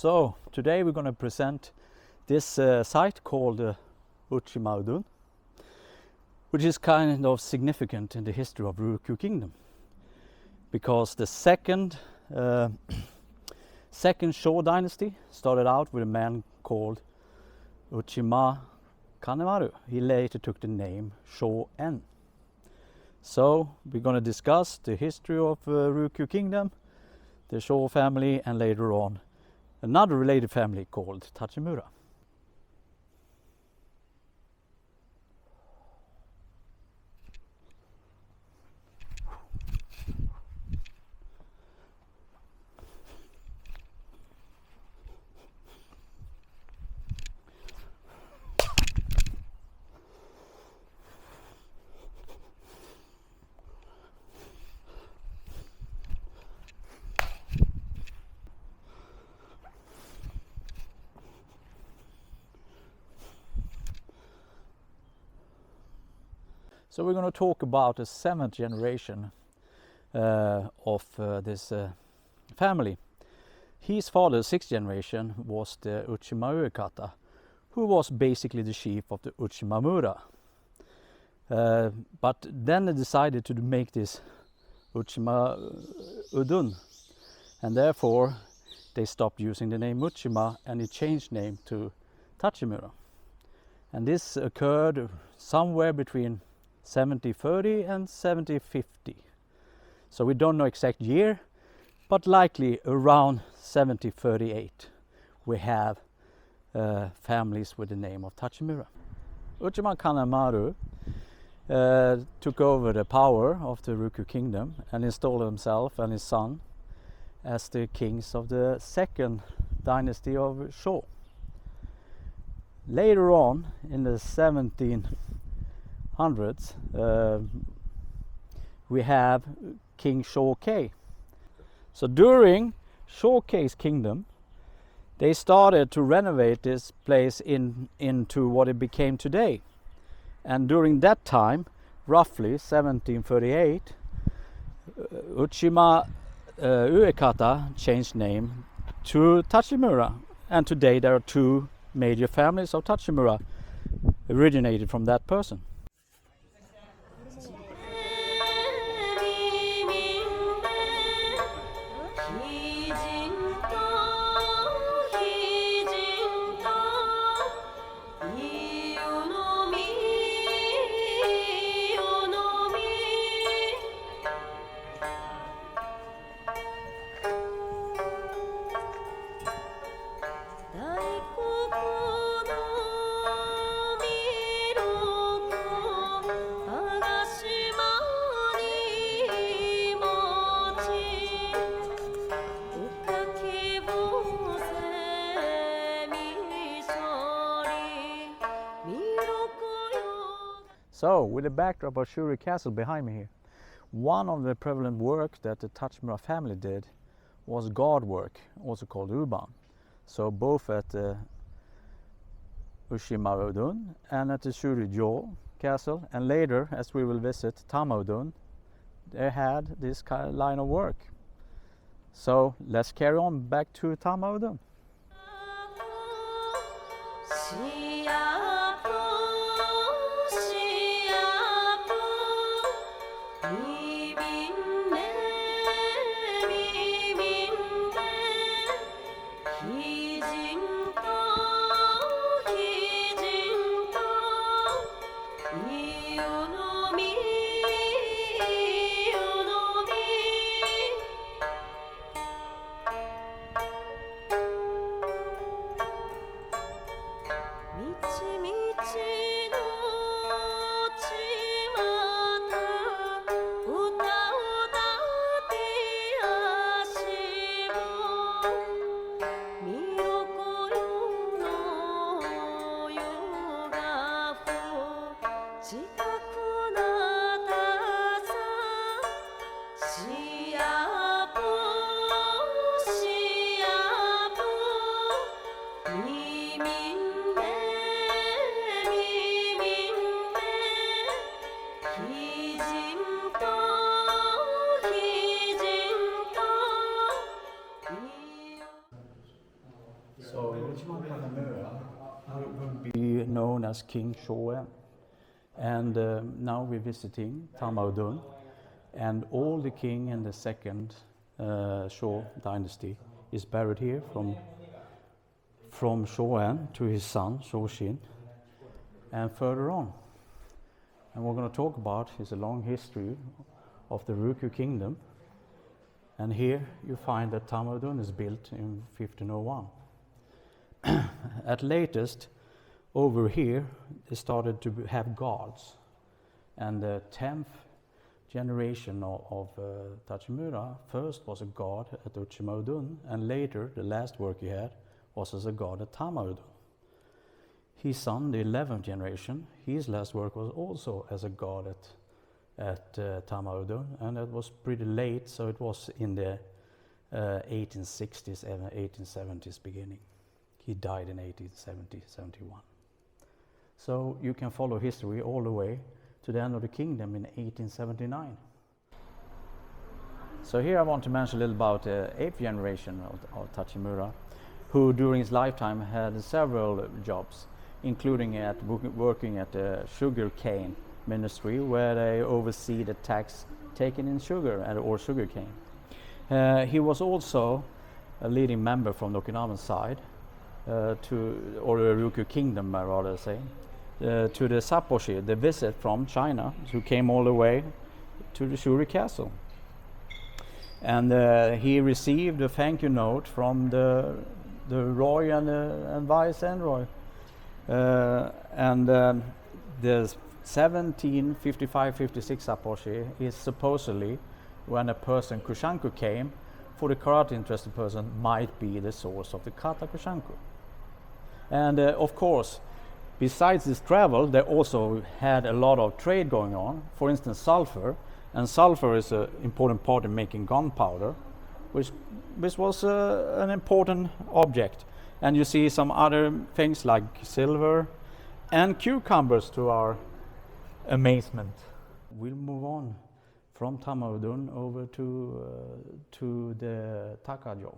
So today we're going to present this site called Uchima Udun, which is kind of significant in the history of Ryukyu Kingdom, because the second Shō dynasty started out with a man called Uchima Kanemaru. He later took the name Shōen. So we're going to discuss the history of Ryukyu Kingdom, the Shō family, and later on another related family called Tachimura. So we're going to talk about the seventh generation of this family. His father, sixth generation, was the Uchima Udun, who was basically the chief of the Uchimamura. But then they decided to make this Uchima Udun, and therefore they stopped using the name Uchima and it changed name to Tachimura. And this occurred somewhere between 7030 and 7050. So we don't know exact year, but likely around 7038 we have families with the name of Tachimura. Uchima Kanemaru took over the power of the Ryukyu kingdom and installed himself and his son as the kings of the second dynasty of Shō. Later on in the 1700s we have King Shōkei. So during Shōkei's kingdom they started to renovate this place into what it became today. And during that time, roughly 1738, Uchima Udun changed name to Tachimura, and today there are two major families of Tachimura originated from that person. So, with the backdrop of Shuri Castle behind me here, one of the prevalent work that the Tachimura family did was guard work, also called uban. So both at the Uchima Udun and at the Shuri Castle, and later, as we will visit Tamudun, they had this kind of line of work. So let's carry on back to Tamudun. So Uchima Udun would be known as King Shōen, and now we're visiting Tamudun, and all the king in the second Shō dynasty is buried here from Shōen to his son Shōshin, and further on. And we're going to talk about is a long history of the Ryukyu kingdom, and here you find that Tamudun is built in 1501. At latest, over here, they started to have gods. And the 10th generation of Tachimura first was a god at Uchima Udun, and later, the last work he had was as a god at Tamudun. His son, the 11th generation, his last work was also as a god at Tamudun, and it was pretty late, so it was in the 1860s and 1870s beginning. He died in 1870-71. So you can follow history all the way to the end of the kingdom in 1879. So here I want to mention a little about the 8th generation of Tachimura, who during his lifetime had several jobs, including working at the sugar cane ministry, where they oversee the tax taken in sugar or sugar cane. He was also a leading member from the Okinawan side, or the Ryukyu kingdom, I rather say, to the Sapposhi, the visit from China, who came all the way to the Shuri Castle. And he received a thank you note from the Roy and Vice Envoy. The 1755-56 Sapposhi is supposedly when a person Kushanku came, for the karate interested person might be the source of the kata Kushanku. And of course, besides this travel, they also had a lot of trade going on. For instance, sulfur, and sulfur is an important part in making gunpowder, which was an important object. And you see some other things like silver and cucumbers, to our amazement. We'll move on from Tamudun over to the Takajo.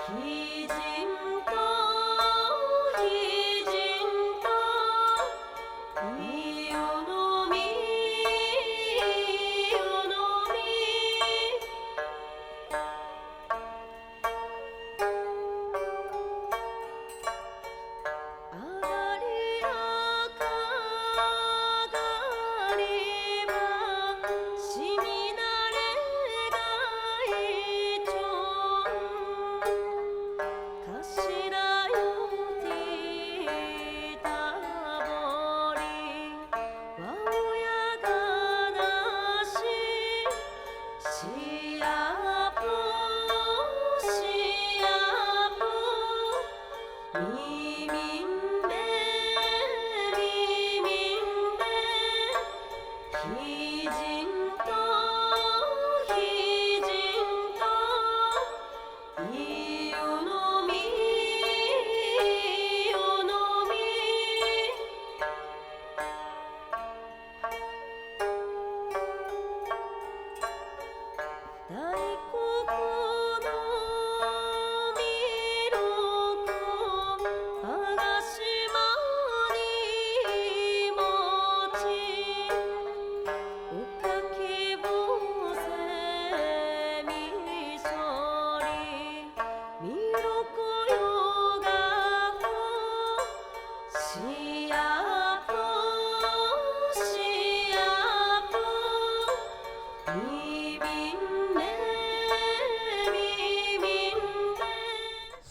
Kijin to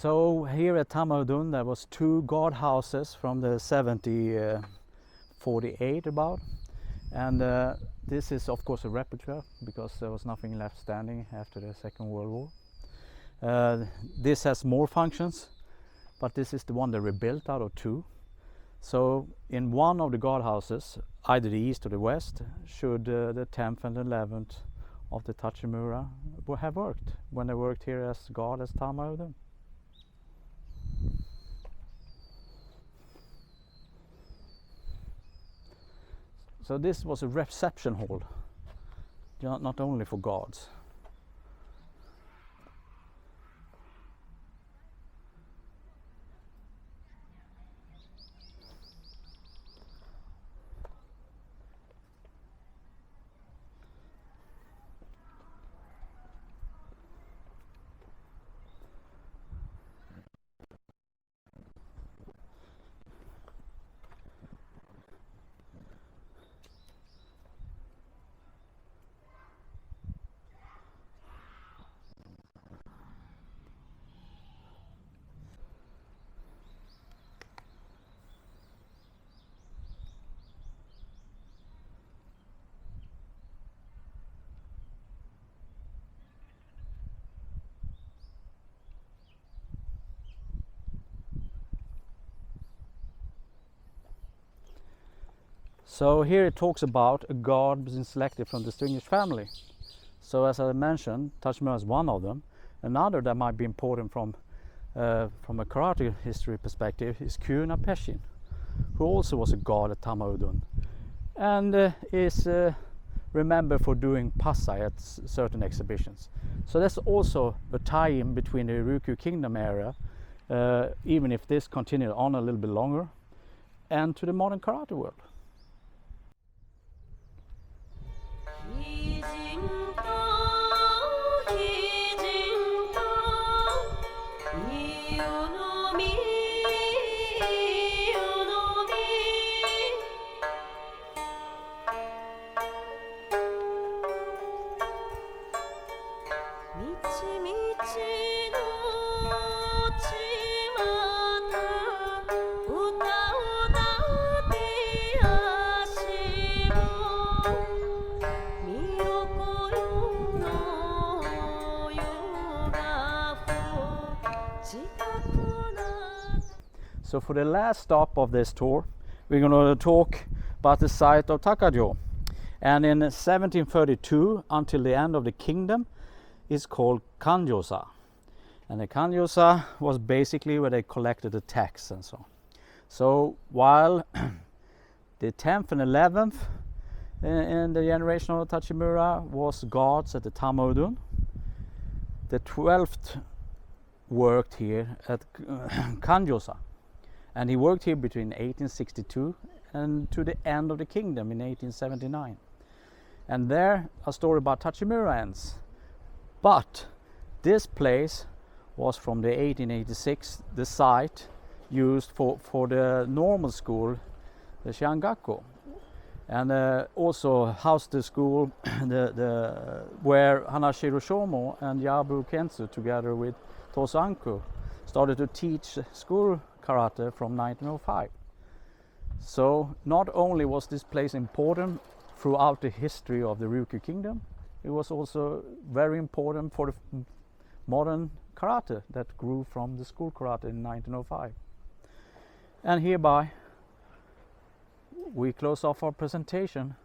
So here at Tamudun there was two god houses from the 1748 about, and this is of course a replica because there was nothing left standing after the Second World War. This has more functions, but this is the one they rebuilt out of two. So in one of the god houses, either the east or the west, should the 10th and 11th of the Tachimura have worked when they worked here as god as Tamudun. So this was a reception hall, not only for gods. So here it talks about a god being selected from the distinguished family. So as I mentioned, Tachimura is one of them. Another that might be important from a karate history perspective is Kyuna Peshin, who also was a god at Tamudun, and is remembered for doing pasai at certain exhibitions. So that's also a tie-in between the Ryukyu kingdom era, even if this continued on a little bit longer, and to the modern karate world. So for the last stop of this tour, we're going to talk about the site of Takajo. And in 1732, until the end of the kingdom, is called Kanjosa. And the Kanjosa was basically where they collected the tax and so on. So while the 10th and 11th in the generation of Tachimura was gods at the Tamudun, the 12th worked here at Kanjosa. And he worked here between 1862 and to the end of the kingdom in 1879. And there a story about Tachimura ends. But this place was from the 1886 the site used for the normal school, the shihan, and also housed the school where Hanashiro Shomo and Yabu Kensu together with Toso Anko started to teach school karate from 1905. So not only was this place important throughout the history of the Ryukyu kingdom, it was also very important for the modern karate that grew from the school karate in 1905. And hereby we close off our presentation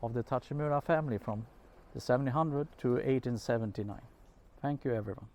of the Tachimura family from the 1700 to 1879. Thank you everyone.